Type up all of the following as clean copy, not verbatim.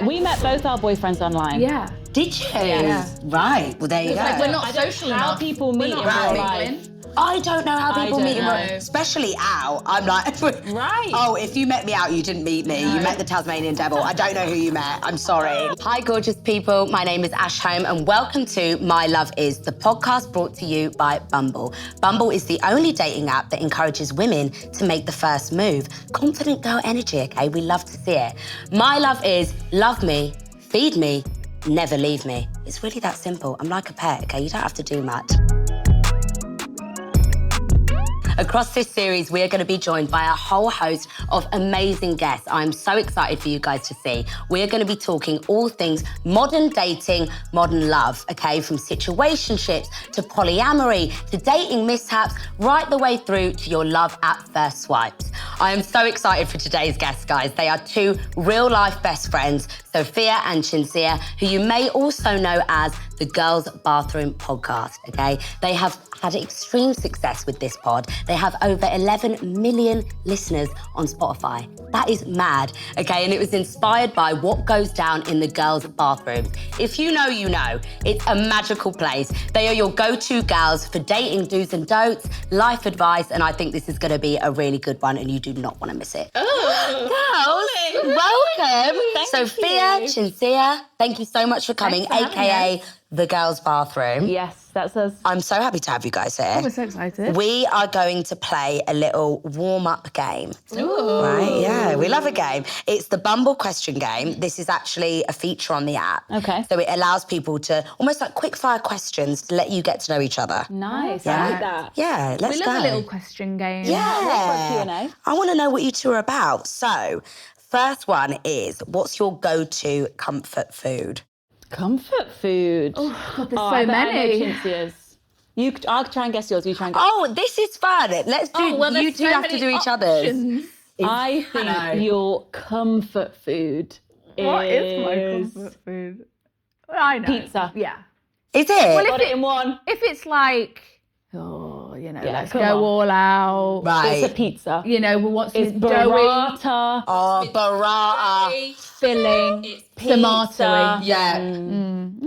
We met both our boyfriends online. Yeah. Did you? Yeah. Right. Well, there you go. Like, we're not social enough. How people meet in real life. I don't know how people meet, know. especially out. I'm like, Right. Oh, if you met me out, you didn't meet me. You met the Tasmanian Devil. I don't know who you met. I'm sorry. Hi, gorgeous people. My name is Ash Home, and welcome to My Love Is, the podcast brought to you by Bumble. Bumble is the only dating app that encourages women to make the first move. Confident girl energy, okay? We love to see it. My love is love me, feed me, never leave me. It's really that simple. I'm like a pet, okay? You don't have to do much. Across this series, we are going to be joined by a whole host of amazing guests I'm so excited for you guys to see. We are going to be talking all things modern dating, modern love, okay? From situationships to polyamory to dating mishaps, right the way through to your love at first swipes. I am so excited for today's guests, guys. They are two real-life best friends, Sophia and Cinzia, who you may also know as the Girls' Bathroom Podcast, okay? They have had extreme success with this pod. They have over 11 million listeners on Spotify. That is mad, okay? And it was inspired by what goes down in the girls' bathrooms. If you know, you know. It's a magical place. They are your go-to gals for dating do's and don'ts, life advice, and I think this is gonna be a really good one and you do not wanna miss it. Oh, Girls, welcome. Thank Sophia, you. Cinzia, thank you so much for coming, Thanks for having AKA the girls' bathroom. yes, that's us. I'm so happy to have you guys here. We're so excited. We are going to play a little warm-up game. Ooh. Right, yeah, we love a game. It's the Bumble question game. This is actually a feature on the app. Okay. So it allows people to, almost like quick-fire questions to let you get to know each other. Nice, Yeah. I like that. Yeah, let's We go. love a little question game. Yeah. Q&A. I want to know what you two are about. So, first one is, what's your go-to comfort food? Comfort food. Oh, God, there's I so bet I know many. Cinzia's. I'll try and guess yours, you try and guess. Oh, this is fun. Let's do, you there's two so have to many do each other's. options. I think your comfort food What is my comfort food? I know. Pizza. Yeah. Is it? Well, Got it in one. If it's like, Yeah, let's come go on. all out. Right. It's a pizza. We want some It's doughy, burrata. Oh, burrata. filling, tomatoey. Yeah.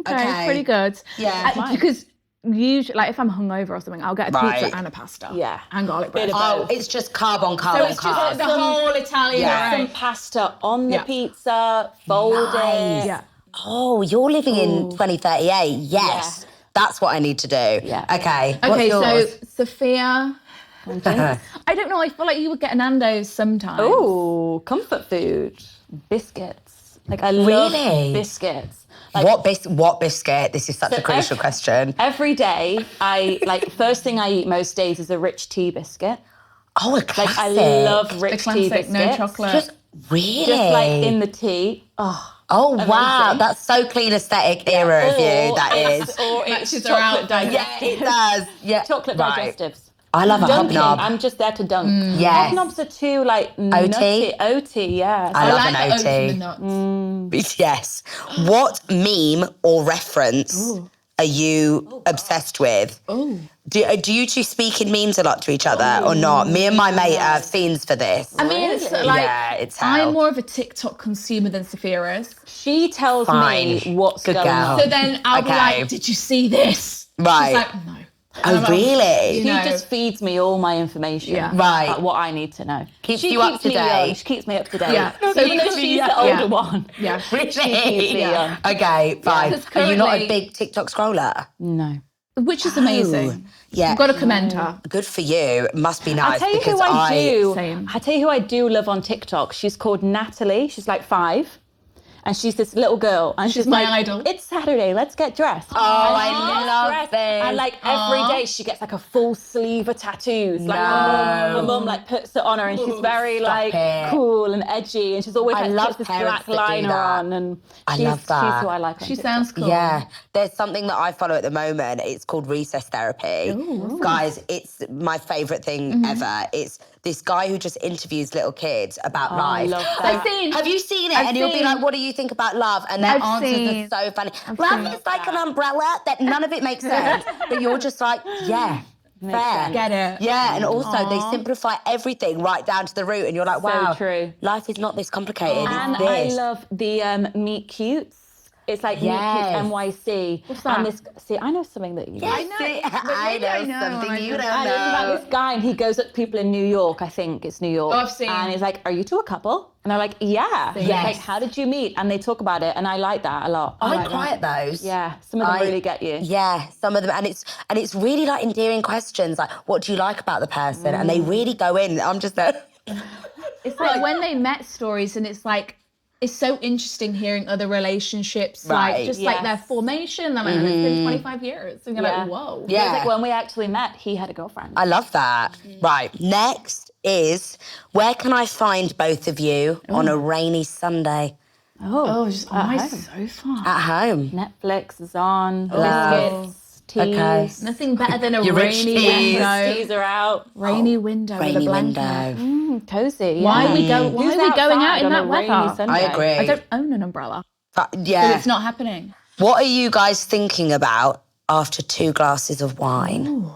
Okay, it's pretty good. Yeah. Because usually, like if I'm hungover or something, I'll get a Right. pizza and a pasta. Yeah. And garlic bread. Bit of Oh, it's just carb on carb So on it's just carb. like the whole Italian Yeah. Some variety. pasta on the Yeah. pizza, fold it. Yeah. Oh, you're living in 2038. Yes. That's what I need to do. Yeah. Okay. Okay, what's so yours? Sophia. I don't know, I feel like you would get a Nando's sometimes. Oh, comfort food. Biscuits. Like I love Really? biscuits. Like, What biscuit? This is such a crucial question. Every day, first thing I eat most days is a rich tea biscuit. Oh, a Like classic. I love The rich tea classic, biscuits. no chocolate. Just really. Just like in the tea. Oh wow, amazing. that's so clean aesthetic era of you. That is. Or it's Matches are out chocolate there. Yeah, digestives. it does. Yeah. Chocolate Right. digestives. I love a Dunking. hobnob. I'm just there to dunk. Yes. Hobnobs are too nutty. OT, yeah. I love like an the oats OT. and the nuts. Yes. What meme or reference are you obsessed with? Oh. Do you two speak in memes a lot to each other or not? Me and my mate are fiends for this. I mean, it's like, Yeah, it's hell. I'm more of a TikTok consumer than Sophia is. She tells Fine. me what's Good going girl. on. So then I'll be Okay. like, did you see this? Right. She's like, no. Oh, really? You She know. just feeds me all my information. Yeah. Right. About what I need to know. Keeps she you up keeps to me date. young. She keeps me up to date. Yeah. So So even though because she's yeah, the older yeah. one. Yeah. Really? keeps me young. Okay, fine. because Are you not a currently- big TikTok scroller? No. Which is amazing. Yeah. You've got to commend her. Good for you. Must be nice. I'll tell you because who I do. Same. I'll tell you who I do love on TikTok. She's called Natalie. She's like 5. And she's this little girl. And she's my like, idol. It's Saturday, let's get dressed. Oh, I love this. And like every day she gets like a full sleeve of tattoos. Like her mum like puts it on her and she's very like it. cool and edgy and she's always I like love puts this parents black that do liner that. on and I she's, love that. she's who I like on She TikTok. sounds cool. Yeah, there's something that I follow at the moment. It's called recess therapy. Guys, it's my favourite thing ever. It's this guy who just interviews little kids about life. I love that. I've seen. Have you seen it? I've And he'll be seen. like, what do you think about love? And their I've answers seen. are so funny. seen Love is like an umbrella that none of it makes sense. But you're just like, yeah. fair. Get it. Yeah, and also they simplify everything right down to the root, and you're like, wow, true. life is not this complicated. And It's I this. love the Meet Cutes. It's like Meet Cutes Yes. NYC. What's that? And this, see, I know something that you know. I know. See, But I maybe I know know, something I you just- don't And it's about know. this guy, and he goes up to people in New York. I think it's New York. Oh, I've seen. And he's like, "Are you two a couple?" And they're like, "Yeah." Yes. Like, how did you meet? And they talk about it, and I like that a lot. I cry at those. Yeah, some of them really get you. Yeah, some of them, and it's really like endearing questions, like what do you like about the person, and they really go in. I'm just like, It's like when they met stories, and it's like, it's so interesting hearing other relationships, Right. like just like their Yes. formation. They're like, it's been 25 years. And you're like, whoa. Yeah. It's like when we actually met, he had a girlfriend. I love that. Right, next is where can I find both of you on a rainy Sunday Oh, just on my home. sofa. at home? Netflix is on, Love. biscuits, teas. Okay. Nothing better than a Your rich rainy teas. window. Teas are out. Rainy window with a Rainy blanket. window. Cozy. Why yeah. are we going Who's out outside in on that a rainy weather? Sunday? I agree. I don't own an umbrella, so Yeah. it's not happening. What are you guys thinking about after 2 glasses of wine?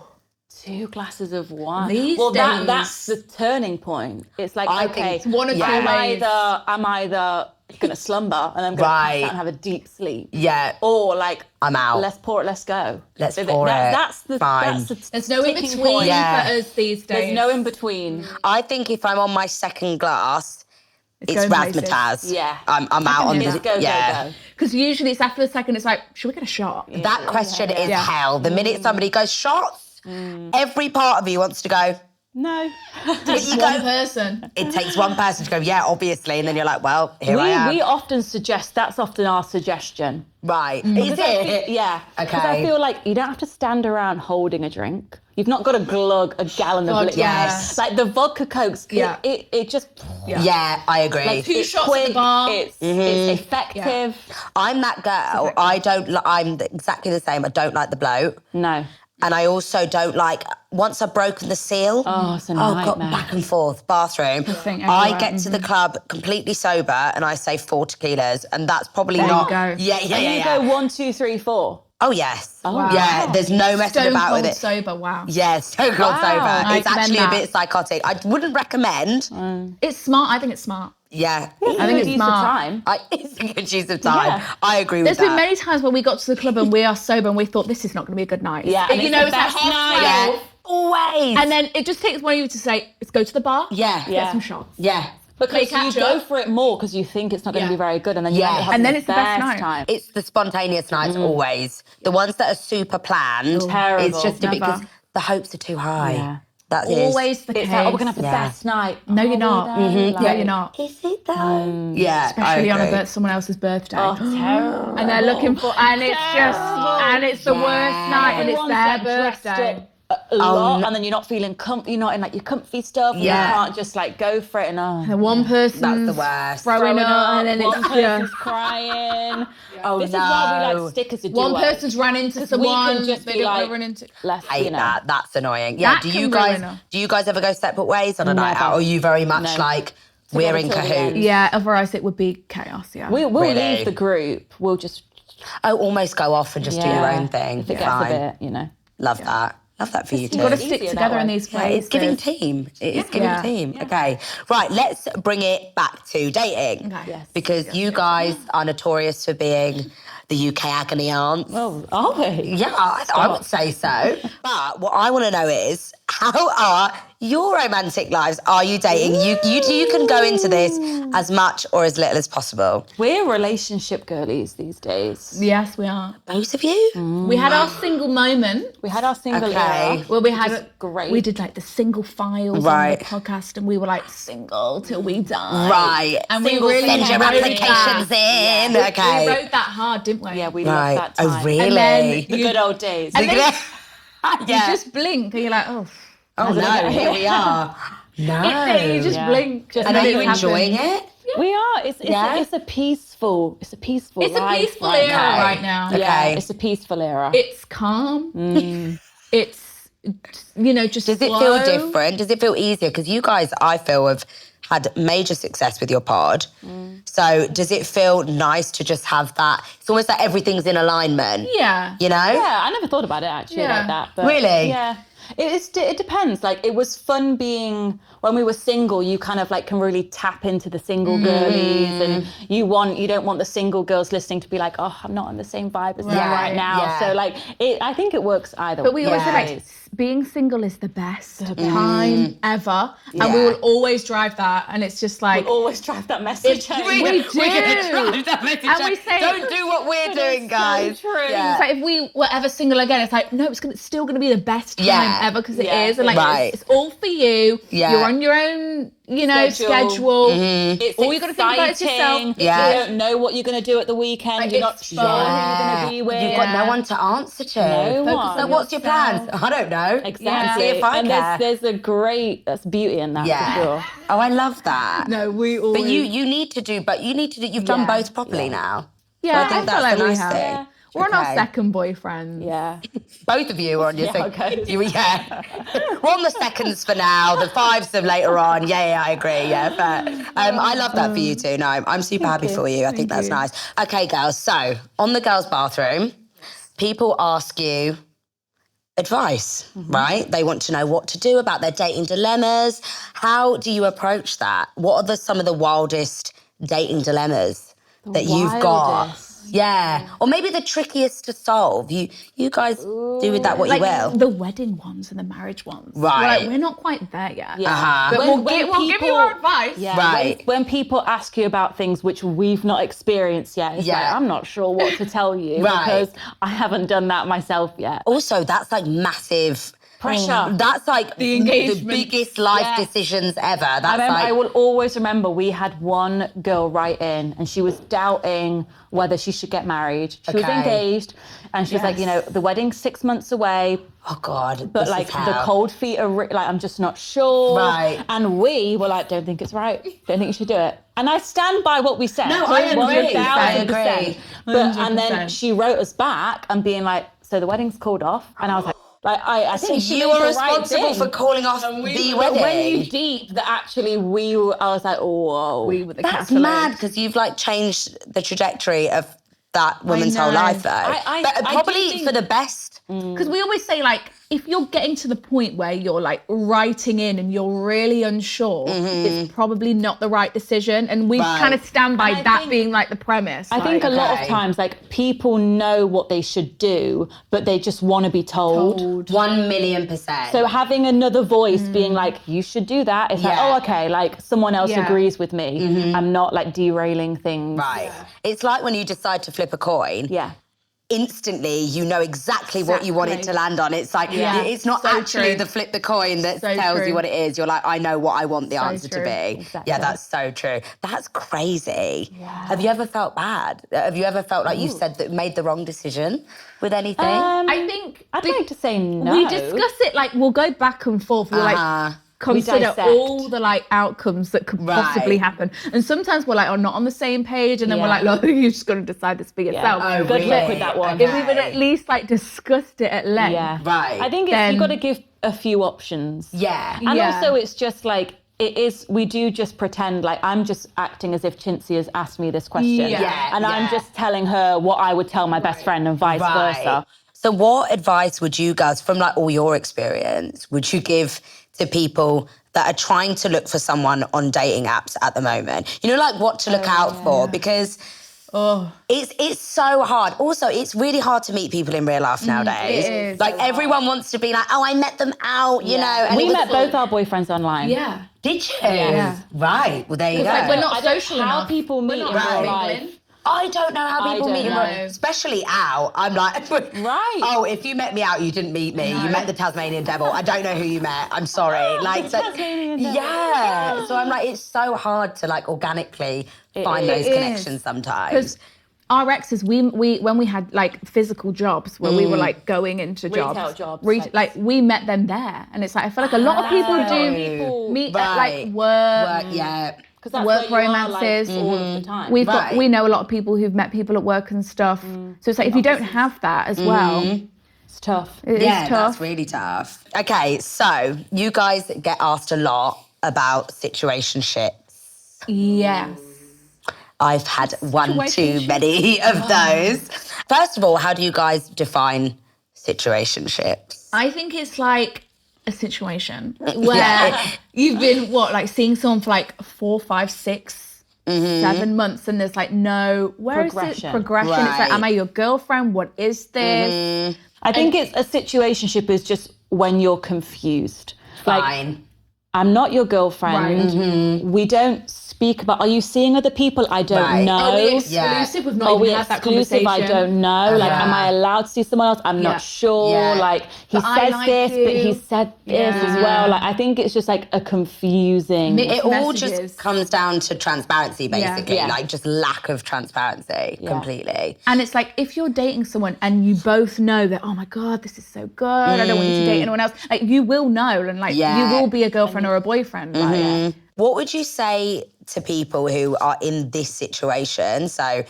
2 glasses of wine. These well, days- that's the turning point. It's like, I okay, think it's one or two ways. I'm either going to slumber and I'm going to Right. pass out and have a deep sleep. Yeah. Or like, I'm out. let's pour it, let's go. Let's pour it. That's the Fine. That's the There's no in ticking between point. Yeah. for us these days. There's no in between. I think if I'm on my second glass, it's going places. razzmatazz. Yeah. I'm out on hear this. that. Go, yeah. go, go. Because usually it's after the second, it's like, should we get a shot? That question is Yeah. hell. The minute somebody goes shots, every part of you wants to go. No. It's You one go- person. It takes one person to go, yeah, obviously, and then you're like, well, here I am. We often suggest, that's often our suggestion. Right. Mm. Is it? Yeah. Because I Okay. feel like you don't have to stand around holding a drink. You've not got to glug a gallon of God, liquid. yes. Like the vodka cokes, Yeah. it just... Yeah, I agree. Like, Two it's shots at the quick, bar. It's effective. I'm that girl. I'm exactly the same. I don't like the bloat. No. And I also don't like, once I've broken the seal, it's a I've got nightmare. back and forth, bathroom. thing I everywhere. get to the club completely sober and I say 4 tequilas, and that's probably There you not. go. Yeah, And yeah. you go 1, 2, 3, 4. Oh, yes. wow. Yeah, there's no messing Stone about cold with it. sober, wow. Yeah, stone cold Wow. sober. I It's actually a recommend bit psychotic. I wouldn't recommend. It's smart. I think it's smart. Yeah. I think it's use smart. of time. It's a good use of time. Yeah. I agree There's with been that. many times when we got to the club and we are sober and we thought this is not going to be a good night. Yeah, and you it's know, the it's like best half night. 12, Yeah. Always. and then it just takes one of you to say, let's go to the bar, yeah. get some shots. Yeah. Because Play you catch go up. for it more because you think it's not going to Yeah. be very good, and then you Yeah. end up having And then it's the best night. time. It's the spontaneous nights always. The ones that are super planned. Terrible. It's just a bit Never. because the hopes are too high. Yeah. That is. Always the It's case. like, oh, we're going to have the Yeah. best night. No, you're not. Oh, No, like- you're not. Is it though? Yeah. Especially I on agree. someone else's birthday. Oh, terrible. And they're looking for, and it's just, and it's the worst night, and it's Everyone's, their like, dressed birthday. up a lot, and then you're not feeling you're not in like your comfy stuff, and Yeah. you can't just like go for it, and And one person's That's the worst. throwing up, and then one it's person's crying. Oh, This is why we no. like stick as a one duo. person's ran into we someone can just they be don't want like- to run into. Less, Hate you know. that. That's annoying. Yeah. That Do can you guys? ruin her. Do you guys ever go separate ways on a night Never. out, or are you very much No. like we're in till the cahoots? end. Yeah, otherwise it would be chaos. Yeah. We'll Really? leave the group. We'll just Oh, almost go off and just do your own thing. If it gets Fine. a bit, you know. Love that. Love that for you too. You've got to It's stick easier that together in way. these Yeah, places. it's giving team. It is giving Yeah. team. Okay. Right, let's bring it back to dating. Okay. Yes. Because you guys are notorious for being the UK agony aunts. Oh, are we? Yeah, I would say so. But what I want to know is, how are your romantic lives? Are you dating? You can go into this as much or as little as possible. We're relationship girlies these days. Yes, we are. Both of you? We had our single moment. We had our single Okay. era. Well, we had which is great. We did like the single files Right. on the podcast, and we were like single till we die. Right. And Single, we really send your wrote applications that. in. We Okay. wrote that hard, didn't we? Yeah, we Right. loved that time. Oh, really? And then The good old days. And then yeah. you just blink, and you're like, oh. Oh no, here we are. No. You just Yeah. blink. Just And are you nothing enjoying it? We are. It's Yeah? it's a peaceful. It's a peaceful. It's a life peaceful right era now. right now. Okay. Yeah, it's a peaceful era. It's calm. It's, just Does it slow. feel different? Does it feel easier? Because you guys, I feel, have had major success with your pod. So does it feel nice to just have that? It's almost like everything's in alignment. Yeah. You know? Yeah, I never thought about it actually Yeah. like that. But Really? Yeah. It depends. Like, it was fun being, when we were single, you kind of like can really tap into the single girlies, and you don't want the single girls listening to be like, oh, I'm not on the same vibe as them right now. Yeah. So like, I think it works either way. But we always say like, being single is the best time ever. And we will always drive that. And it's just like... We'll always drive that message home. We do. We're gonna drive that message And we home. say- don't do what we're doing, guys. So true. Yeah. It's like if we were ever single again, it's like, no, it's still going to be the best time ever because it is. And like, it's all for you. Yeah. You're on your own, schedule. It's all you got to think about is yourself. Yeah. You don't know what you're going to do at the weekend. Like, You're not it's sure who you're fun. going to be with. You've got no one to answer to. No Focus one. on what's your plans? I don't know. Exactly. See if I and care. there's beauty in that for sure. Oh, I love that. No, we always... But you need to do, you've done both properly now. Yeah, I think I that's feel like the we nice have. thing. Yeah. We're on our Okay. second boyfriend. Yeah. Both of you are on your Yeah, second. okay. We're on the seconds for now. The fives are later on. Yeah, I agree. Yeah, fair. I love that for you too. No, I'm super happy for you. I think that's nice. Okay, girls. So on the girls' bathroom, people ask you advice, right? They want to know what to do about their dating dilemmas. How do you approach that? What are some of the wildest dating dilemmas that you've got? Wildest. Yeah, or maybe the trickiest to solve. You guys do with that what you will. The wedding ones and the marriage ones. Right. We're not quite there yet. Yeah. But When- we'll give you our advice. Yeah, Right. when people ask you about things which we've not experienced yet, it's like, I'm not sure what to tell you because I haven't done that myself yet. Also, that's like massive Pressure. That's like The engagement. biggest life decisions ever. That's I will always remember we had one girl write in and she was doubting whether she should get married. She was engaged and she was like, the wedding's 6 months away. Oh God. But this like is the hell. cold feet are like, I'm just not sure. Right. And we were like, don't think it's right. Don't think you should do it. And I stand by what we said. No, I agree. 1,000%. I agree. But, and then 100%. she wrote us back and being like, so the wedding's called off. And I was like I think she you made were the right responsible thing. for calling off the But wedding. when you deep that actually I was like, whoa. We were the That's catalyst. mad because you've like changed the trajectory of that woman's whole know. life though. I but do probably think- for the best. Because we always say, like, if you're getting to the point where you're like writing in and you're really unsure, it's probably not the right decision. And we kind of stand by And I that think- being like the premise. I think a lot of okay. times, like, people know what they should do, but they just want to be told. 1,000,000%. So having another voice being like, you should do that, it's like, Yeah. oh, okay, like someone else Yeah. agrees with me. I'm not like derailing things. right. It's like when you decide to flip a coin. Yeah. Instantly, you know exactly what you want it to land on. It's like, it's not So actually true. the flip the coin that So tells true. you what it is. You're like, I know what I want the So answer to true. be. Exactly. Yeah, that's so true. That's crazy. Have you ever felt bad? Have you ever felt like you said that made the wrong decision with anything? I think I'd like to say no. we discuss it, like, we'll go back and forth. We'll like consider dissect. all the like outcomes that could possibly Right. happen. And sometimes we're like, not on the same page. And then we're like, look, you just got to decide this for yourself. Oh, Good really? luck with that one. If we would at least like discussed it at length. Yeah. Right. I think Then- you've got to give a few options. Yeah. And Yeah. also it's just like, we do just pretend like I'm just acting as if Cinzia's asked me this question. Yeah. And I'm just telling her what I would tell my best friend and vice versa. So what advice would you guys, from like all your experience, would you give to people that are trying to look for someone on dating apps at the moment? You know, like what to look out for, because it's so hard. Also, it's really hard to meet people in real life nowadays. it is. Like everyone wants to be like, oh, I met them out, you know. And We it was met both our boyfriends online. Yeah. Did you? Yeah. Right. Well, there you go. Like, we're not I don't social know how enough. people meet in not real mingling. life. I don't know how people I meet in don't real know. especially out. I'm like, Right. Oh, if you met me out, you didn't meet me. You met the Tasmanian devil. I don't know who you met. I'm sorry. Like, so, Tasmanian devil. yeah. So I'm like, it's so hard to like organically find those is. connections sometimes. Because our exes, we when we had like physical jobs where we were like going into Retail jobs, like we met them there, and it's like I feel like a lot of people do meet at like work, yeah. Because that's work where you are, like, romances. all of the time. We know a lot of people who've met people at work and stuff. So it's like if you don't have that as well, It's tough. it is Yeah, tough. that's really tough. Okay, so you guys get asked a lot about situationships. Yes. I've had one too many of those. First of all, how do you guys define situationships? I think it's like a situation where you've been seeing someone for like 4, 5, 6, 7 months, and there's like no progression. Right. It's like, am I your girlfriend? What is this? I think it's a situationship is just when you're confused. Fine. Like, I'm not your girlfriend. We don't speak about, are you seeing other people? I don't know. Are we exclusive? We've not even had that conversation. I don't know. Like, am I allowed to see someone else? I'm not sure. Yeah. Like, he says this, but he said this as well. Like, I think it's just like a confusing... It all just comes down to transparency, basically. Like, just lack of transparency completely. And it's like, if you're dating someone and you both know that, oh my God, this is so good, I don't want you to date anyone else. Like, you will know, and like, you will be a girlfriend or a boyfriend. Like, What would you say to people who are in this situation? So,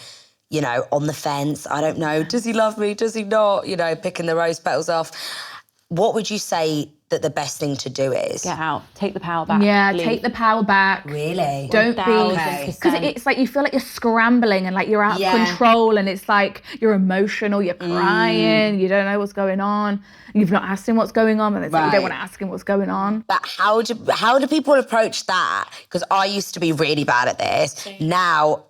you know, on the fence, I don't know, does he love me, does he not? You know, picking the rose petals off. What would you say that the best thing to do is? Get out. Take the power back. Yeah, Leave. take the power back. Really? Don't be... Because it's like you feel like you're scrambling and like you're out of control, and it's like you're emotional, you're crying, you don't know what's going on. You've not asked him what's going on, and it's like you don't want to ask him what's going on. But how do people approach that? Because I used to be really bad at this. Now,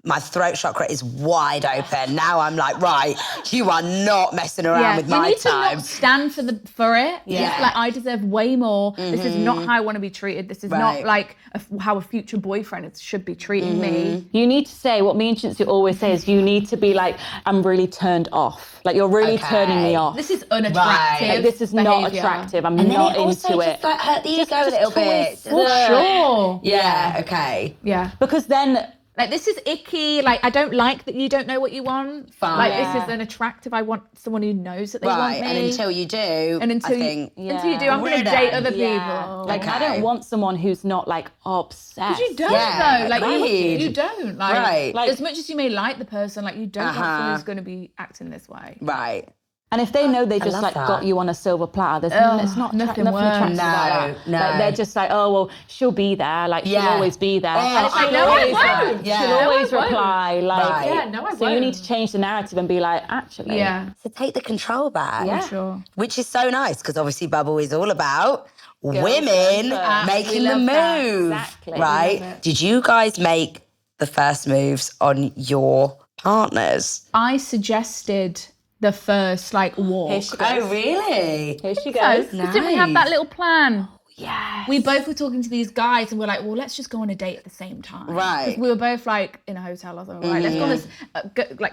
my throat chakra is wide open. Now I'm like, right, you are not messing around with my time. You need to not stand for it. Yeah. Like, I deserve way more. This is not how I want to be treated. This is not like how a future boyfriend should be treating me. You need to say, what me and Cinzia always say is, you need to be like, I'm really turned off. Like, you're really turning me off. This is unattractive. Like, this is not attractive. I'm not into it. Just like hurt the ego a little bit. For sure. Yeah, okay. Yeah. Because then... Like, this is icky. Like, I don't like that you don't know what you want. Fine. Like, this is unattractive. I want someone who knows that they want me. And until you do, until you do, I'm going to date other people. Like, I don't want someone who's not, like, obsessed. Because you don't, though. Like, you don't. Like, as much as you may like the person, like, you don't want someone who's going to be acting this way. Right. And if they know they just like got you on a silver platter, it's not nothing attractive about that. No. Like, they're just like, oh well, she'll be there. Like, she'll always be there. And it's like, no, I won't. She'll always reply. Like, yeah, no, I won't. So you need to change the narrative and be like, actually, So take the control back. Yeah, sure. Which is so nice, because obviously Bumble is all about women making the move. Exactly. Right? Did you guys make the first moves on your partners? I suggested the first walk. Here she goes. Oh, really? Here she goes. So, didn't we have that little plan? Yes. We both were talking to these guys and we're like, well, let's just go on a date at the same time. Right. 'Cause we were both like in a hotel or something. Right, let's go on this,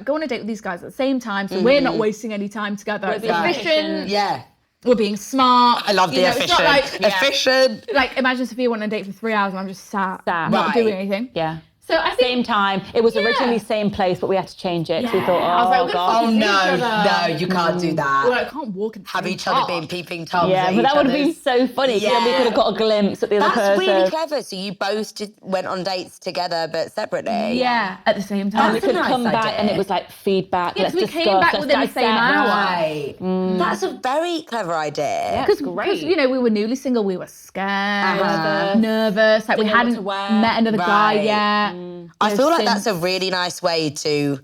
go on a date with these guys at the same time, so we're not wasting any time together. It's efficient. Yeah. We're being smart. I love the efficient. It's not like, efficient. Like, imagine Sophia went on a date for 3 hours and I'm just sat. Not doing anything. Yeah. So I think, same time. It was originally same place, but we had to change it. So we thought, I was like, oh no, you can't do that. We're like, I can't walk in the Have same each other car. being peeping toms. Yeah, but that would have been so funny. Yeah, we could have got a glimpse at the other person. That's really clever. So you both went on dates together but separately. Yeah, at the same time. And we could come back and it was like feedback. Yes, we came back within the same hour. Right. That's a very clever idea. Because we were newly single, we were scared, nervous. Like, we hadn't met another guy yet. I feel like that's a really nice way to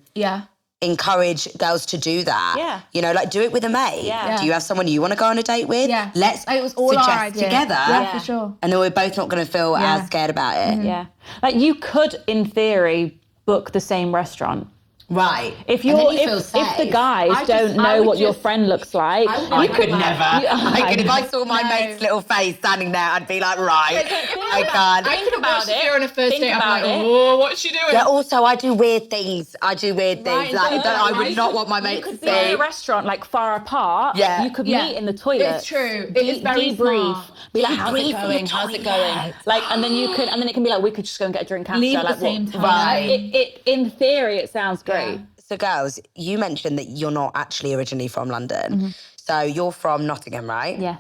encourage girls to do that. Yeah. You know, like, do it with a mate. Yeah. Do you have someone you want to go on a date with? Yeah. Let's it was all suggest our idea. together. Yeah, for sure. And then we're both not going to feel as scared about it. Yeah. Like, you could, in theory, book the same restaurant. Right. If the guys don't know what your friend looks like, I could never. If I saw my mate's little face standing there, I'd be like, right, I can't. I think about it. On a first date, I'm like, oh, what's she doing? Yeah, also, I do weird things. Like, that I would not want my mate to be in see. a restaurant like far apart. Yeah. You could meet in the toilet. It's true. It is very debrief. smart. Be like, how's it going? How's it going? Like, and then it can be like, we could just go and get a drink after. Leave at like, the same time. Right. In theory, it sounds great. Yeah. So, girls, you mentioned that you're not actually originally from London. So you're from Nottingham, right? Yeah.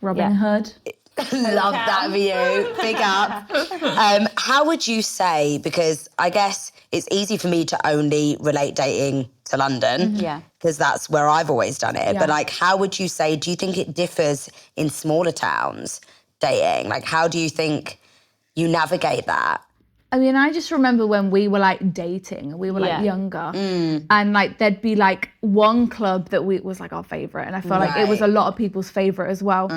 Robin Hood. Love that for you. Big up. How would you say, because I guess it's easy for me to only relate dating to London. Yeah. Because that's where I've always done it. Yeah. But, like, how would you say, do you think it differs in smaller towns, dating? Like, how do you think you navigate that? I mean, I just remember when we were like dating, we were like younger, and like there'd be like one club that was like our favorite, and I felt like it was a lot of people's favorite as well.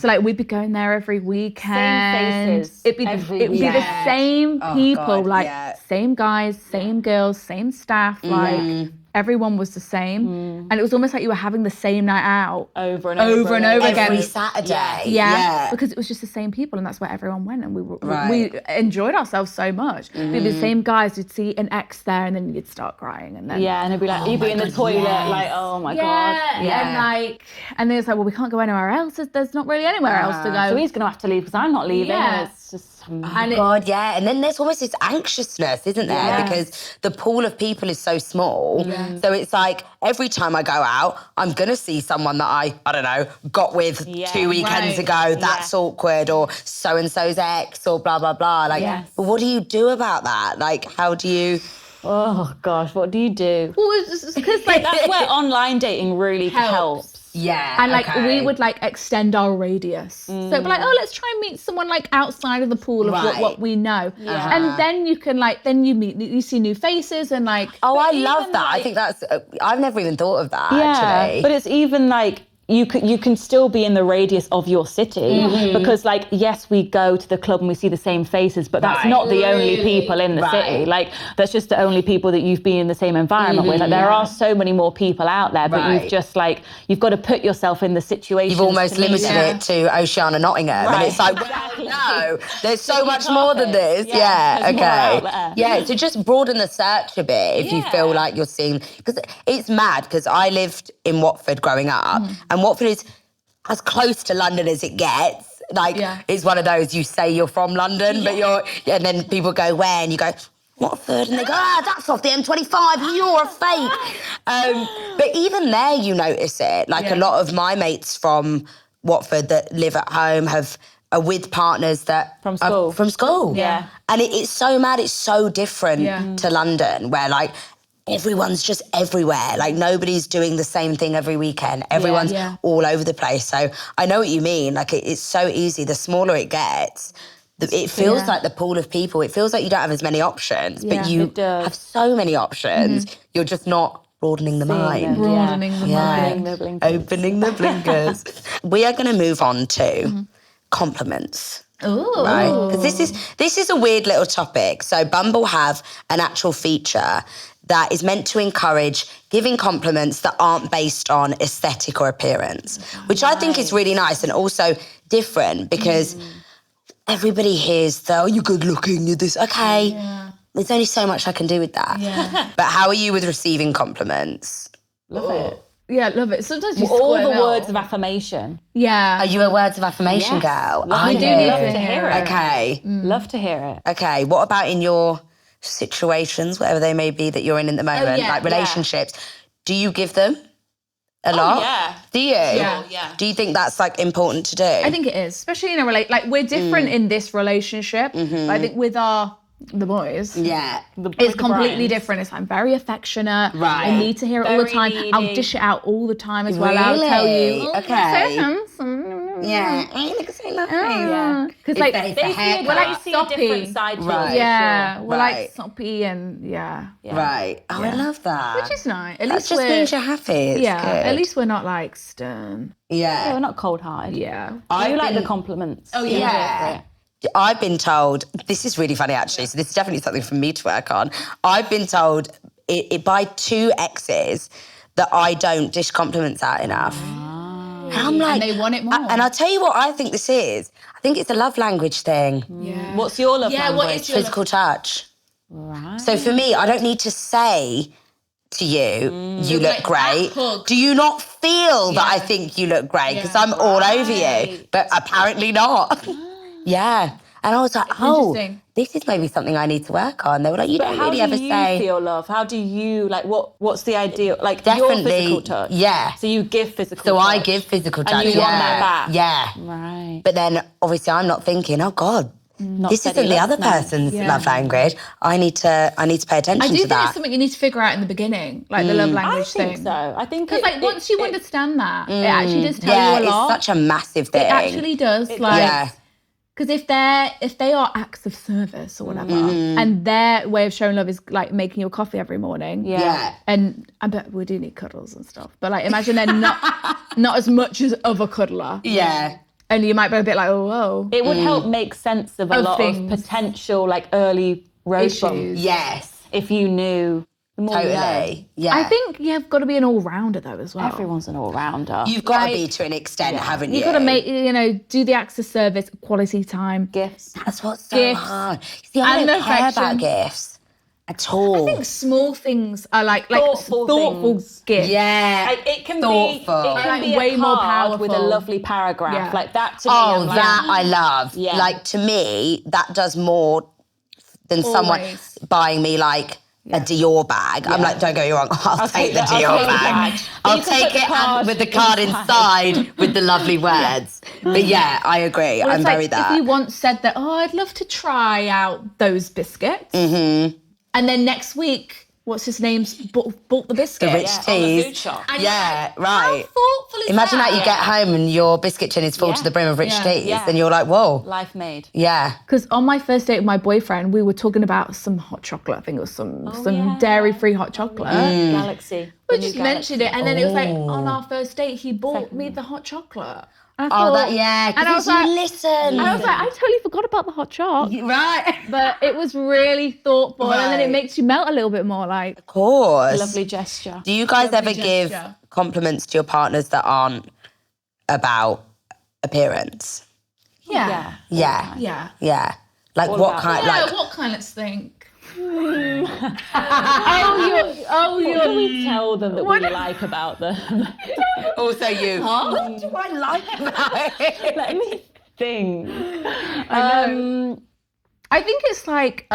So like we'd be going there every weekend. Same faces. It'd be the same people, same guys, same girls, same staff, like. Everyone was the same, and it was almost like you were having the same night out over and over again every Saturday. Yeah, because it was just the same people, and that's where everyone went, and we enjoyed ourselves so much. We'd be the same guys. You'd see an ex there, and then you'd start crying, and then and it'd be like you'd be in the toilet, like oh my god, and then it's like, well, we can't go anywhere else. There's not really anywhere else to go. So he's gonna have to leave because I'm not leaving. And it's just. And then there's almost this anxiousness, isn't there? Because the pool of people is so small. So it's like every time I go out, I'm gonna see someone that I don't know, got with 2 weekends ago. That's awkward, or so and so's ex, or blah blah blah. Like, but what do you do about that? Like, how do you? Oh gosh, what do you do? Well, it's because like that's where online dating really helps. Yeah, and like we would like extend our radius. So it'd be like, oh, let's try and meet someone like outside of the pool of what we know. And then you can like, then you see new faces and like. Oh, I love that. Like, I think that's. I've never even thought of that. Actually, but it's even like. You can still be in the radius of your city because, like, yes, we go to the club and we see the same faces, but that's not the only people in the city. Like, that's just the only people that you've been in the same environment with. Like, there are so many more people out there, but you've just like you've got to put yourself in the situation. You've almost limited it to Oceania, Nottingham, and it's like, well, no, there's so much more than this. Okay. So just broaden the search a bit if you feel like you're seeing, because it's mad. Because I lived in Watford growing up. And Watford is as close to London as it gets. Like, it's one of those, you say you're from London, but and then people go, where? And you go, Watford. And they go, that's off the M25, you're a fake. But even there, you notice it. Like, a lot of my mates from Watford that live at home are with partners that from school. Yeah. And it's so mad, it's so different to London, where, like, everyone's just everywhere. Like, nobody's doing the same thing every weekend. Everyone's all over the place. So I know what you mean. Like, it's so easy. The smaller it gets, it feels like the pool of people. It feels like you don't have as many options, but you have so many options. You're just not broadening the mind. Broadening the mind. Opening the blinkers. We are going to move on to compliments. Ooh. Right? Because this is a weird little topic. So Bumble have an actual feature that is meant to encourage giving compliments that aren't based on aesthetic or appearance, which I think is really nice and also different because everybody hears, oh, you're good looking, you're this. Okay, there's only so much I can do with that. Yeah. But how are you with receiving compliments? Love it. Yeah, love it. Sometimes you all the words of affirmation. Yeah. Are you a words of affirmation girl? I do. Love to hear it. Okay. Love to hear it. Okay. What about in your situations, whatever they may be that you're in the moment, like relationships? Do you give them a lot? Yeah. Do you? Yeah. Do you think that's like important to do? I think it is, especially in a like we're different in this relationship. But I think with the boys, it's completely different. It's like, I'm very affectionate. Right. I need to hear it all the time. Needy. I'll dish it out all the time as well. I'll tell you. Okay. So handsome. Yeah. Ain't look so lovely. Because like we're like see a different side to Right. it. Yeah. We're like soppy and Right. Oh, I love that. which is nice. At That least just we're means you're happy. It's good. at least we're not like stern. Yeah, we're not cold-hearted. Yeah. Do you like the compliments? Oh yeah. I've been told, this is really funny actually, so this is definitely something for me to work on. I've been told by 2 exes that I don't dish compliments out enough. And I'm like... And they want it more. And I'll tell you what I think this is. I think it's a love language thing. Yeah. What's your love language? What is your Physical touch. Right. So for me, I don't need to say to you, you look like great. that hug. Do you not feel that I think you look great? Because I'm all over you. But apparently not. Yeah. And I was like, this is maybe something I need to work on. They were like, you don't really ever say. How do you feel love? How do you, like, what's the ideal? Like, Definitely, your physical touch. Yeah. So you give physical touch. So I give physical touch. And you want that back. Yeah. Right. But then obviously I'm not thinking, oh God, this isn't the other person's love language. I need to pay attention to that. I do think it's something you need to figure out in the beginning, like the love language thing. I think so. I think because like once you understand that, it actually does tell you a lot. It's such a massive thing. It actually does. Because if they are acts of service or whatever, and their way of showing love is like making your coffee every morning, and I bet we do need cuddles and stuff. But like, imagine they're not as much as of a cuddler, and you might be a bit like, oh, whoa. It would help make sense of a lot of potential like early road bumps. Yes, if you knew. Totally. Yeah. I think you've got to be an all-rounder though as well. Everyone's an all-rounder. You've got to be to an extent, haven't you? You've got to make, do the acts of service, quality time. Gifts. That's what's so hard. See, I don't care about gifts at all. I think small things are like thoughtful gifts. Yeah. Like, it can thoughtful. be way more powerful with a lovely paragraph. Like that to me. Oh, that I love. Yeah. Like to me, that does more than someone buying me like a Dior bag. I'm like, don't get me wrong, I'll take the Dior bag. I'll take it and with the card inside with the lovely words. But yeah, I agree. Well, I'm very that. If you once said that, I'd love to try out those biscuits. And then next week, what's his name's bought the biscuit. The rich teas. The food shop. Yeah, right. How thoughtful is Imagine that you get home and your biscuit tin is full to the brim of rich teas, and you're like, whoa. Life made. Yeah. Because on my first date with my boyfriend, we were talking about some hot chocolate. I think it was some dairy-free hot chocolate. Galaxy. We just mentioned it, and then it was like, on our first date, he bought me the hot chocolate. And I was like, listen. And I was like, I totally forgot about the hot chocolate. Right. But it was really thoughtful, and then it makes you melt a little bit more. Like, of course. Lovely gesture. Do you guys ever give compliments to your partners that aren't about appearance? Yeah. Like what kind? Yeah, what kind of thing? Can we tell them that we like about them? Also you. What do I like about it? Let me think. I think it's like,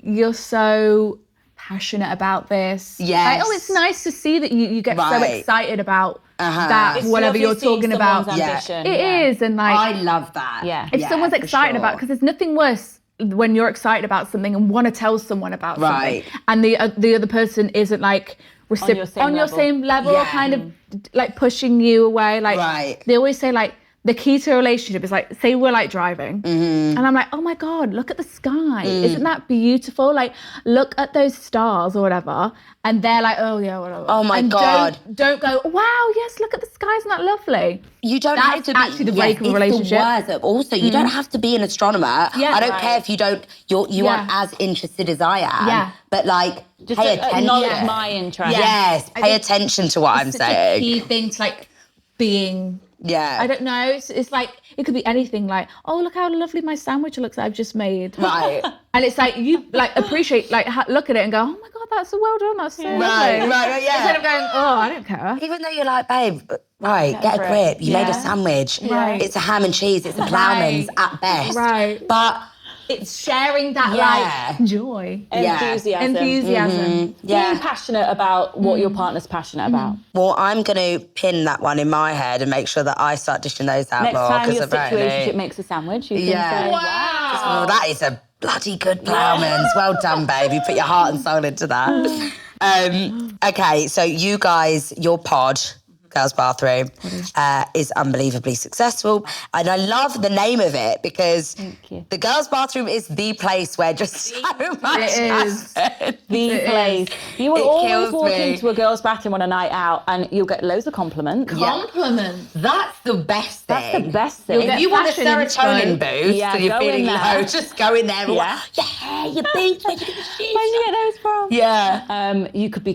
you're so passionate about this. Yes. Like, it's nice to see that you get so excited about that, whatever you're talking about. Ambition. It is, and like I love that. Yeah. If someone's excited about, because there's nothing worse when you're excited about something and want to tell someone about something, and the other person isn't like on your same level, or kind of like pushing you away. Like they always say, like the key to a relationship is like, say we're like driving, and I'm like, oh my God, look at the sky, isn't that beautiful? Like look at those stars or whatever, and they're like, oh yeah, whatever. Oh my God! Don't go, wow, yes, look at the sky, isn't that lovely? You don't have to be actually the break of a relationship. Also, you don't have to be an astronomer. Yeah, I don't care if you aren't as interested as I am. Yeah. But like, just pay attention. Acknowledge my interest. Yes, pay attention to what I'm saying. A key thing to like being. Yeah. I don't know. It's like, it could be anything, like, oh, look how lovely my sandwich looks that I've just made. Right. And it's like, you like appreciate, like look at it and go, oh my God, that's so well done. That's so lovely. Right, yeah. Instead of going, oh, I don't care. Even though you're like, babe, get a grip. You made a sandwich. Right. It's a ham and cheese. It's a ploughman's at best. Right. But it's sharing that like joy. Enthusiasm. Being passionate about what your partner's passionate about. Well, I'm going to pin that one in my head and make sure that I start dishing those out Next more. time your situationship makes a sandwich, you can say, wow. Oh, that is a bloody good ploughman's. Well done, babe. You put your heart and soul into that. Okay, so you guys, your pod, Girls Bathroom, is unbelievably successful. And I love the name of it because the Girls Bathroom is the place where just so much happens. The place. You will always walk into a girls' bathroom on a night out and you'll get loads of compliments. Compliments. That's the best thing. That's the best thing. If you want a serotonin boost and you're feeling low, just go in there and your beach, where'd you get the shit? Where'd you get those from? Yeah. You could be,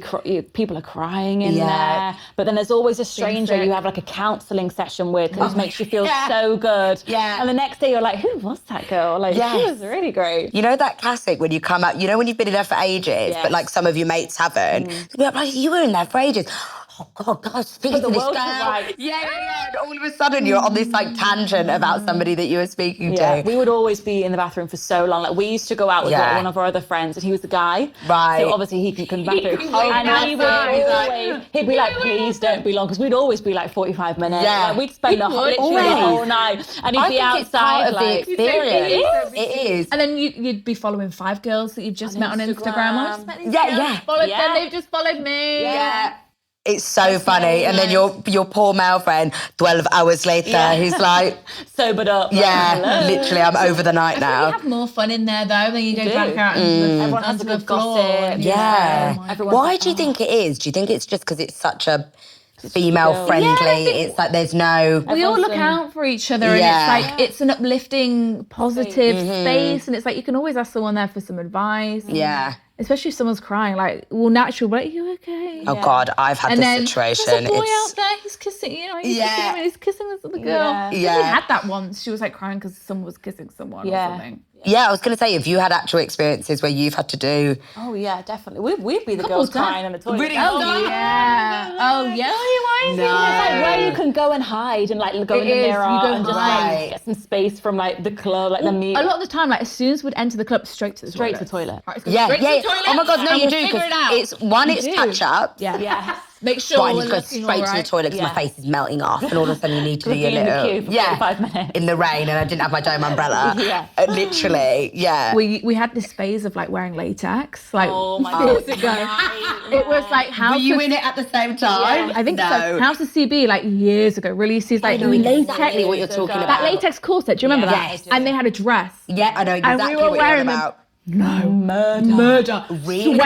people are crying in there. But then there's always a stranger you have like a counselling session with who makes you feel so good. Yeah. And the next day you're like, who was that girl? Like, she was really great. You know that classic when you come out, you know when you've been in there for ages, but like some of your mates haven't? They'll be like, you were in there for ages. Oh God, speaking to this girl. Right. Yeah. And all of a sudden you're on this like tangent about somebody that you were speaking to. We would always be in the bathroom for so long. Like we used to go out with one of our other friends and he was a guy. Right. So obviously he can come back through. And he would always, he'd be like, please don't be long. Because we'd always be like 45 minutes. Yeah. Like, we'd spend literally the whole night. And he'd be outside. It's part of the experience. It is. And then you'd be following 5 girls that you've just met on Instagram. I just met these girls. Yeah. Followed them, they've just followed me. Yeah. It's so funny. And then your poor male friend, 12 hours later, he's like... sobered up. Yeah, literally, I'm over the night now. You have more fun in there, though, than you go back out everyone has a good gossip. Yeah. Why do you think it is? Do you think it's just because it's such a female-friendly? It's like there's no... We all look out for each other, and it's like, it's an uplifting, positive space, and it's like, you can always ask someone there for some advice. Yeah. Especially if someone's crying, like, well, naturally, but are you okay? Oh, God, I've had this situation. There's a boy out there, he's kissing, he's kissing this other girl. We had that once. She was like crying because someone was kissing someone or something. Yeah, I was going to say, have you had actual experiences where you've had to do... Oh, yeah, definitely. We'd be the girls crying in the toilet. Really? Oh, yeah. Oh, yeah. Why is it? It's like where you can go and hide and like go in the mirror and just like get some space from like the club, like the meet. A lot of the time, like as soon as we'd enter the club, straight to the toilet. Right, Yeah. Oh my God, no, you do, because it's catch up. Yeah. Make sure But I need to go straight to the toilet because my face is melting off, and all of a sudden you need to do your in the little... queue for 45 minutes. In the rain, and I didn't have my dome umbrella. Literally, We had this phase of like wearing latex, like years ago. It was like Were you in it at the same time? I think so. House of CB like years ago released these like exactly what you're talking about. That latex corset, do you remember that? Yes. And they had a dress. Yeah, I know exactly And we were what wearing you're on them. about. No. Murder. Really?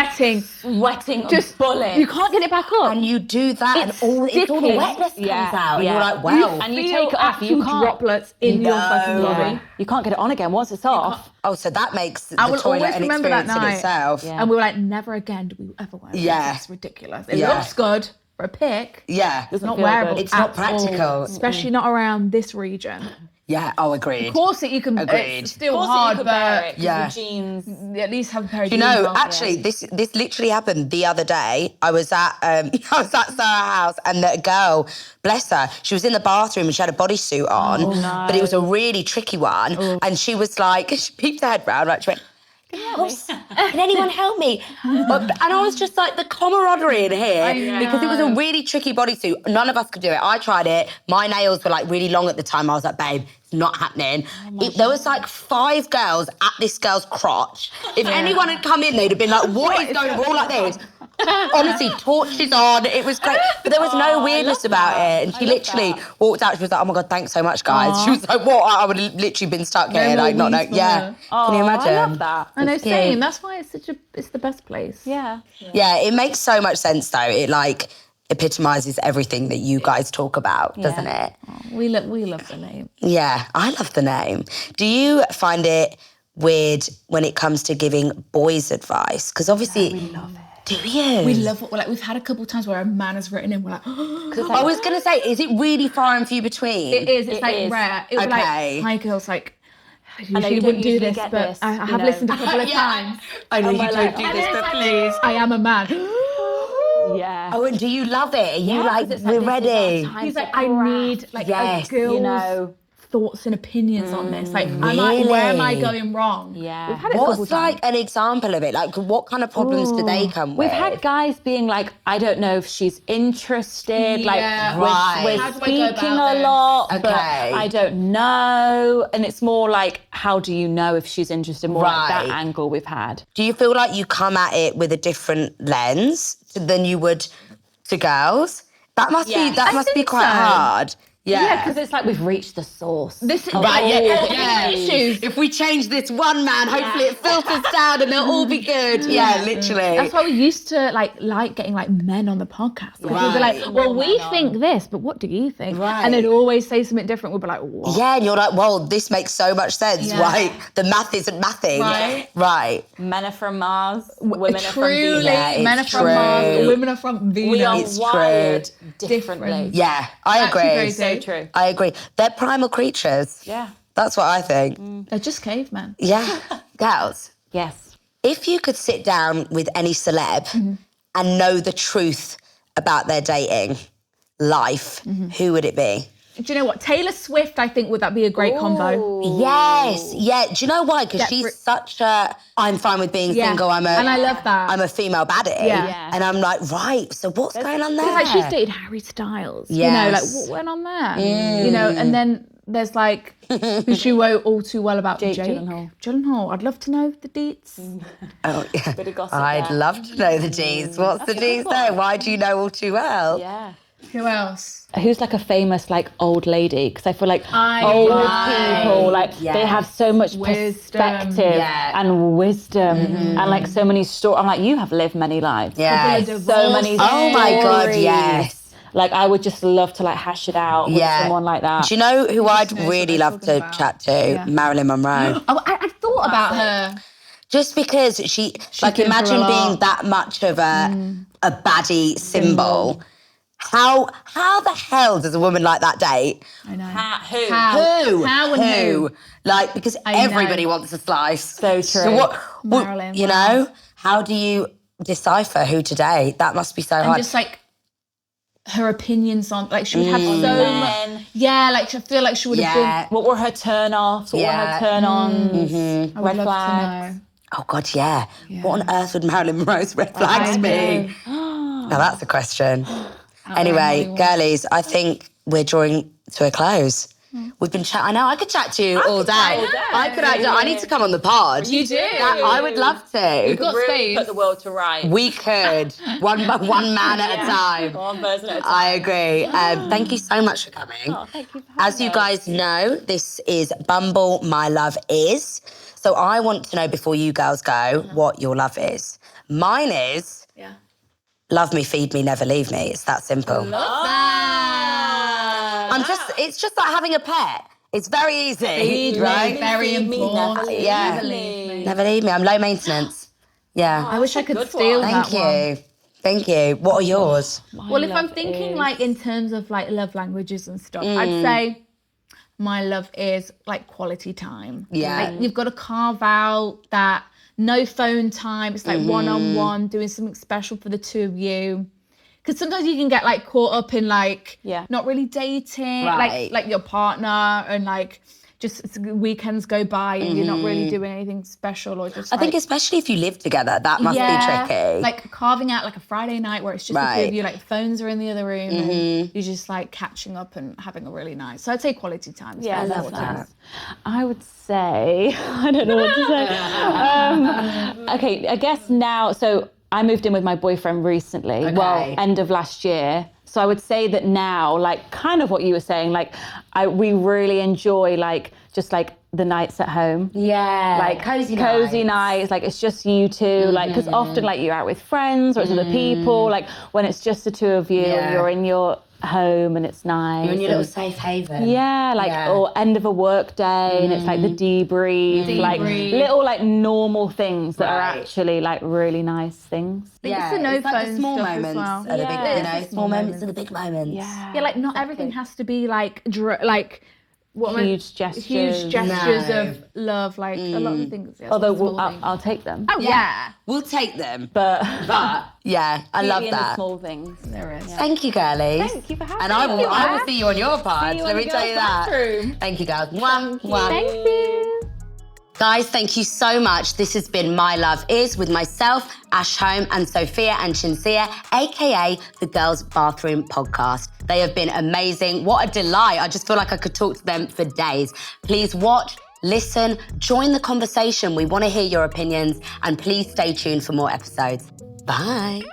Sweating. Just bullets. You can't get it back up. And you do that, It's and all the sticky. wetness comes out, and you're like, wow. And you take it off, you can't. droplets in your fucking body. You can't get it on again once it's off. Oh, so that makes the I will toilet always an remember that experience in night. itself. Yeah. And we were like, never again do we ever wear it. It's ridiculous. It looks good for a pic. Yeah. It's not feel wearable. good. It's not at practical. all, especially not around this region. Yeah, agreed. Corset you can. Agreed. It's still hard, but yeah. Jeans. At least have a pair of You jeans. know, on. actually, this literally happened the other day. I was at Sarah's house, and the girl, bless her, she was in the bathroom and she had a bodysuit on, but it was a really tricky one. And she was like, she peeped her head round, like she went, can anyone help me? And I was just like, the camaraderie in here, because it was a really tricky bodysuit. None of us could do it. I tried it. My nails were like really long at the time. I was like, babe, it's not happening. There was like 5 girls at this girl's crotch. If anyone had come in, they'd have been like, what is going on? We're all like this. Honestly, torches on. It was great. But there was no weirdness about it. And she literally walked out. She was like, oh my God, thanks so much, guys. She was like, what? I would have literally been stuck here. Like, not know. Yeah. Can you imagine? I love that. I know, same. That's why it's the best place. Yeah. Yeah, it makes so much sense though. It like epitomizes everything that you guys talk about, doesn't it? Oh, we love the name. Yeah, I love the name. Do you find it weird when it comes to giving boys advice? Because obviously... we love it. Do you? We love it. Like, we've had a couple of times where a man has written in, we're like, I was going to say, is it really far and few between? It is. It's It like is. rare. It was Okay. like, hi girls, like, I know usually you wouldn't don't do this, usually get but this, I you have know. listened a couple of times. I know you we're don't like, do and this, it's but like- please. I am a man. Yeah. Oh, and do you love it? Are you like, it's we're this is ready? our time He's to like, I craft. need like Yes, a girl's you know. thoughts and opinions on this. Like, Really? where am I going wrong? Yeah. We've had it a couple What's times. like an example of it? Like, what kind of problems do they come with? We've had guys being like, I don't know if she's interested. Like, Yeah. Right. we're How do I go speaking about a this? lot, but Okay. I don't know. And it's more like, how do you know if she's interested? More like that Right. angle we've had. Do you feel like you come at it with a different lens than you would to girls? That must Yeah. be that I must be think quite so. hard. Yeah, because it's like we've reached the source. This is Right, issues. If we change this one man, hopefully it filters down and they'll all be good. Yeah, literally. That's why we used to like getting like men on the podcast. We'd be like, well, we think this, but what do you think? Right. And they'd always say something different. We'd be like, what? Yeah, and you're like, well, this makes so much sense, Yeah. right? The math isn't mathing. Right. Right. Men are from Mars, women are from Truly, Venus. Yeah, it's men are from true. Mars, women are from Venus. We are It's wired true. differently. Yeah, I Actually agree. very So true. I agree. They're primal creatures. Yeah. That's what I think. They're just cavemen. Yeah. Girls, Yes. if you could sit down with any celeb and know the truth about their dating life, who would it be? Do you know what? Taylor Swift, I think, would that be a great combo? Yes, yeah. Do you know why? Because Get she's fr- such a, I'm fine with being single, and I love that. I'm a female baddie. Yeah. And I'm like, right, so what's going on there? It's like she's dated Harry Styles. Yes. You know, like what went on there? You know, and then there's like, because you wrote all too well about Jake Gyllenhaal. I'd love to know the deets. Oh, yeah. Bit of gossip I'd there. love to know the G's. What's the G's there? Why do you know all too well? Yeah. Who else? Who's like a famous like old lady? Because I feel like older people, like they have so much perspective and wisdom and like so many stories. I'm like, you have lived many lives. Yeah. So many Oh my God, stories. yes. Like I would just love to like hash it out with someone like that. Do you know who I'd really love to chat to? Yeah. Marilyn Monroe. Oh, I thought about her. Just because she like, imagine being that much of a baddie symbol. How the hell does a woman like that date? I know. Who? Like, because everybody wants a slice. So true. So what Marilyn, you know, how do you decipher who to date? That must be so hard. And just like her opinions on, like she would have so much. Yeah, like I feel like she would have been. What were her turn-offs? What were her turn-ons? Red flags? Oh God, yeah. What on earth would Marilyn Monroe's red flags be? Now that's a question. Anyway, girlies, I think we're drawing to a close. We've been chatting. I know I could chat to you all day. I need to come on the pod. You do. I would love to. We've got really space. Put the world to rights. We could. one man at a time. One person at a time. I agree. Thank you so much for coming. Oh, thank you for having As you guys know, this is Bumble My Love Is. So I want to know before you girls go what your love is. Mine is love me, feed me, never leave me. It's that simple. Love that. It's just like having a pet. It's very easy, Feed right? Me, very important. Never leave me. I'm low maintenance. Yeah. I wish I could steal that one. Thank you. What are yours? Well, if I'm thinking like in terms of like love languages and stuff, I'd say my love is like quality time. Yeah. Like, you've got to carve out that no phone time. It's like one-on-one, doing something special for the two of you. Because sometimes you can get like caught up in like not really dating, like your partner, and like just weekends go by and you're not really doing anything special, or just. I think especially if you live together, that must be tricky. Like carving out like a Friday night where it's just the two of you, like phones are in the other room, and you're just like catching up and having a really nice. So I'd say quality time. Yeah, I love that. I would say I don't know what to say. Okay, I guess now. So I moved in with my boyfriend recently. Okay. Well, end of last year. So I would say that now, like kind of what you were saying, like we really enjoy like just like the nights at home. Yeah. Like cozy nights. Like it's just you two. Like because often like you're out with friends or it's other people. Like when it's just the two of you, you're in your home and it's nice. You're in your little safe haven. Yeah, like or end of a work day and it's like the debrief. Like little like normal things that are actually like really nice things. Yeah, it's the no phone like the small stuff moments as well. are the big, you know, small moments are the big moments. Yeah, like not everything has to be like huge gestures of love. Like a lot of things. Although I'll take them. Oh yeah, we'll take them. But yeah, I love in that. The small things. There is. Yeah. Thank you, girlies. Thank you for having me. And I will see you on your pod. Let me tell you that. Thank you, guys. Thank you. Guys, thank you so much. This has been My Love Is with myself, Ash Home, and Sophia and Cinzia, aka the Girls Bathroom Podcast. They have been amazing. What a delight. I just feel like I could talk to them for days. Please watch, listen, join the conversation. We want to hear your opinions, and please stay tuned for more episodes. Bye.